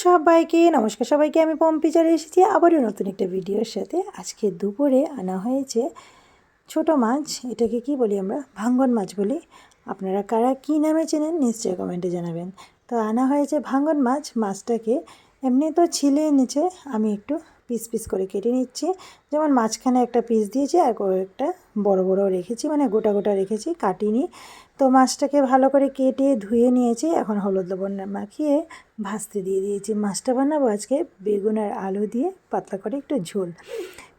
সবাইকে নমস্কার। সবাইকে আমি পম্পি চলে এসেছি আবারও নতুন একটা ভিডিওর সাথে। আজকে দুপুরে আনা হয়েছে ছোট মাছ, এটাকে কি বলি আমরা, ভাঙ্গন মাছ বলি। আপনারা কারা কী নামে চেনেন নিশ্চয়ই কমেন্টে জানাবেন। তো আনা হয়েছে ভাঙ্গন মাছ। মাছটাকে এমনি তো ছিলে এনেছে, আমি একটু পিস পিস করে কেটে নিচ্ছি। যেমন মাঝখানে একটা পিস দিয়েছি আর কয়েকটা বড় বড় রেখেছি, মানে গোটা গোটা রেখেছি, কাটিনি। তো মাছটাকে ভালো করে কেটে ধুয়ে নিয়েছি। এখন হলুদ লবণ মাখিয়ে ভাজতে দিয়ে দিয়েছি। মাছটা বানাবো আজকে বেগুন আর আলু দিয়ে পাতলা করে একটু ঝোল।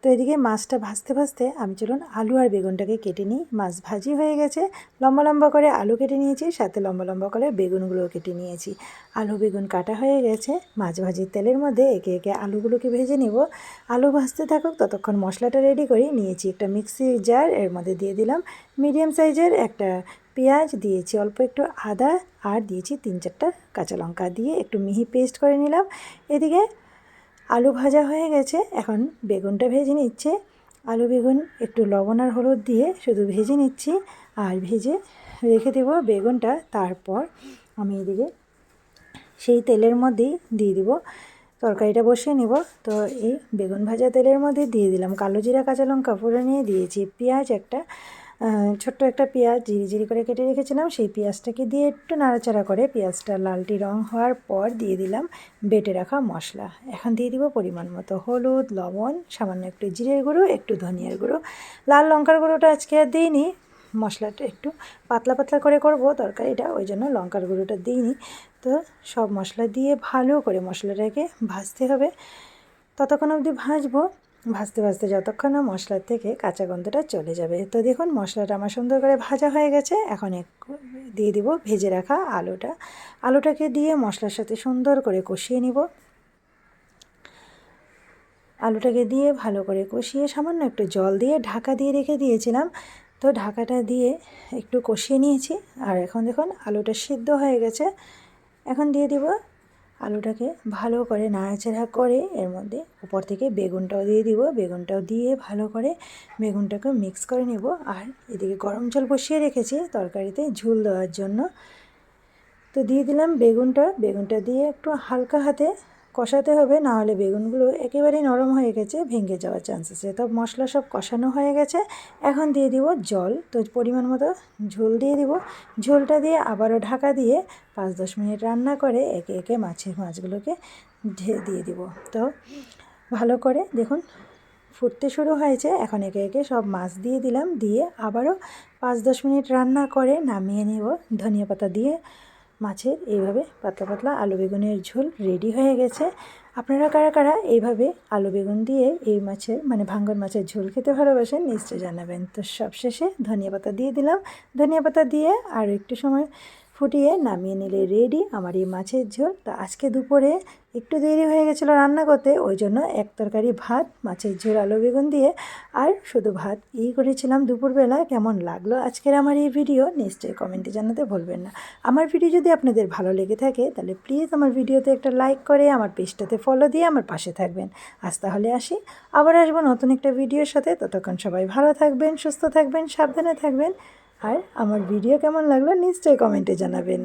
তো এদিকে মাছটা ভাজতে ভাজতে আমি চলুন আলু আর বেগুনটাকে কেটে নিই। মাছ ভাজি হয়ে গেছে, লম্বা লম্বা করে আলু কেটে নিয়েছি, সাথে লম্বা লম্বা করে বেগুনগুলোও কেটে নিয়েছি। আলু বেগুন কাটা হয়ে গেছে। মাছ ভাজির তেলের মধ্যে একে একে আলুগুলোকে ভেজে নেব। আলু ভাজতে থাকুক, ততক্ষণ মশলাটা রেডি করি। নিয়েছি একটা মিক্সি জার, এর মধ্যে দিয়ে দিলাম মিডিয়াম সাইজের একটা পেঁয়াজ, দিয়েছি অল্প একটু আদা, আর দিয়েছি 3-4টা কাঁচা লঙ্কা, দিয়ে একটু মিহি পেস্ট করে নিলাম। এদিকে আলু ভাজা হয়ে গেছে, এখন বেগুনটা ভেজে নিচ্ছে। আলু বেগুন একটু লবণ আর হলুদ দিয়ে শুধু ভেজে নিচ্ছি, আর ভেজে রেখে দেবো বেগুনটা। তারপর আমি এদিকে সেই তেলের মধ্যেই দিয়ে দিব তরকারিটা বসিয়ে নিব। তো এই বেগুন ভাজা তেলের মধ্যে দিয়ে দিলাম কালো জিরা, কাঁচা লঙ্কা ফোড়নে দিয়েছি পেঁয়াজ, একটা ছোট্ট একটা পেঁয়াজ ঝিরি করে কেটে রেখেছিলাম, সেই পেঁয়াজটাকে দিয়ে একটু নাড়াচাড়া করে পেঁয়াজটা লালটি রং হওয়ার পর দিয়ে দিলাম বেটে রাখা মশলা। এখন দিয়ে দিব পরিমাণ মতো হলুদ, লবণ, সামান্য একটু জিরের গুঁড়ো, একটু ধনিয়ার গুঁড়ো। লাল লঙ্কার গুঁড়োটা আজকে আর দিইনি, মশলাটা একটু পাতলা পাতলা করে করব তরকারিটা, ওই জন্য লঙ্কার গুঁড়োটা দিইনি। তো সব মশলা দিয়ে ভালো করে মশলাটাকে ভাজতে হবে। ততক্ষণ অবধি ভাজবো, ভাজতে ভাজতে যতক্ষণ না মশলার থেকে কাঁচা গন্ধটা চলে যাবে। তো দেখুন মশলাটা আমার সুন্দর করে ভাজা হয়ে গেছে। এখন দিয়ে দিব ভেজে রাখা আলুটাকে দিয়ে মশলার সাথে সুন্দর করে কষিয়ে নিব। আলুটাকে দিয়ে ভালো করে কষিয়ে সামান্য একটু জল দিয়ে ঢাকা দিয়ে রেখে দিয়েছিলাম। তো ঢাকাটা দিয়ে একটু কষিয়ে নিয়েছি, আর এখন দেখুন আলুটা সিদ্ধ হয়ে গেছে। এখন দিয়ে দিব আলুটাকে ভালো করে নাড়াচাড়া করে এর মধ্যে উপর থেকে বেগুনটাও দিয়ে দিব। বেগুনটাও দিয়ে ভালো করে বেগুনটাকে মিক্স করে নেব। আর এদিকে গরম জল বসিয়ে রেখেছি তরকারিতে ঝোল দেওয়ার জন্য। তো দিয়ে দিলাম বেগুনটা দিয়ে একটু হালকা হাতে কষাতে হবে, না হলে বেগুনগুলো একেবারেই নরম হয়ে গেছে, ভেঙে যাওয়ার চান্স আছে। তো মশলা সব কষানো হয়ে গেছে, এখন দিয়ে দিব জল। তো পরিমাণ মতো ঝোল দিয়ে দিব। ঝোলটা দিয়ে আবারও ঢাকা দিয়ে 5-10 মিনিট রান্না করে একে একে মাছগুলোকে দিয়ে দিব। তো ভালো করে দেখুন ফুটতে শুরু হয়েছে। এখন একে একে সব মাছ দিয়ে দিলাম, দিয়ে আবারও 5-10 মিনিট রান্না করে নামিয়ে নেব। ধনিয়া পাতা দিয়ে মাছের এইভাবে পাতলা পাতলা আলু বেগুনের ঝোল রেডি হয়ে গেছে। আপনারা কারা কারা এইভাবে আলু বেগুন দিয়ে এই মাছের, মানে ভাঙ্গন মাছের ঝোল খেতে ভালোবাসেন নিশ্চয়ই জানাবেন। তো সবশেষে ধনিয়া পাতা দিয়ে দিলাম। ধনিয়া পাতা দিয়ে আর একটু সময় ফুটিয়ে নামিয়ে নিলে রেডি আমার এই মাছের ঝোল। তো আজকে দুপুরে একটু দেরি হয়ে গেছিলো রান্না করতে, ওই জন্য এক তরকারি ভাত, মাছের ঝোল, আলু বেগুন দিয়ে আর শুধু ভাত করেছিলাম দুপুরবেলা। কেমন লাগলো আজকের আমার এই ভিডিও নিশ্চয়ই কমেন্টে জানাতে ভুলবেন না। আমার ভিডিও যদি আপনাদের ভালো লেগে থাকে তাহলে প্লিজ আমার ভিডিওতে একটা লাইক করে আমার পেজটাতে ফলো দিয়ে আমার পাশে থাকবেন। আজ তাহলে আসি, আবার আসবো নতুন একটা ভিডিওর সাথে। ততক্ষণ সবাই ভালো থাকবেন, সুস্থ থাকবেন, সাবধানে থাকবেন। আর আমার ভিডিও কেমন লাগলো নিশ্চয়ই কমেন্টে জানাবেন।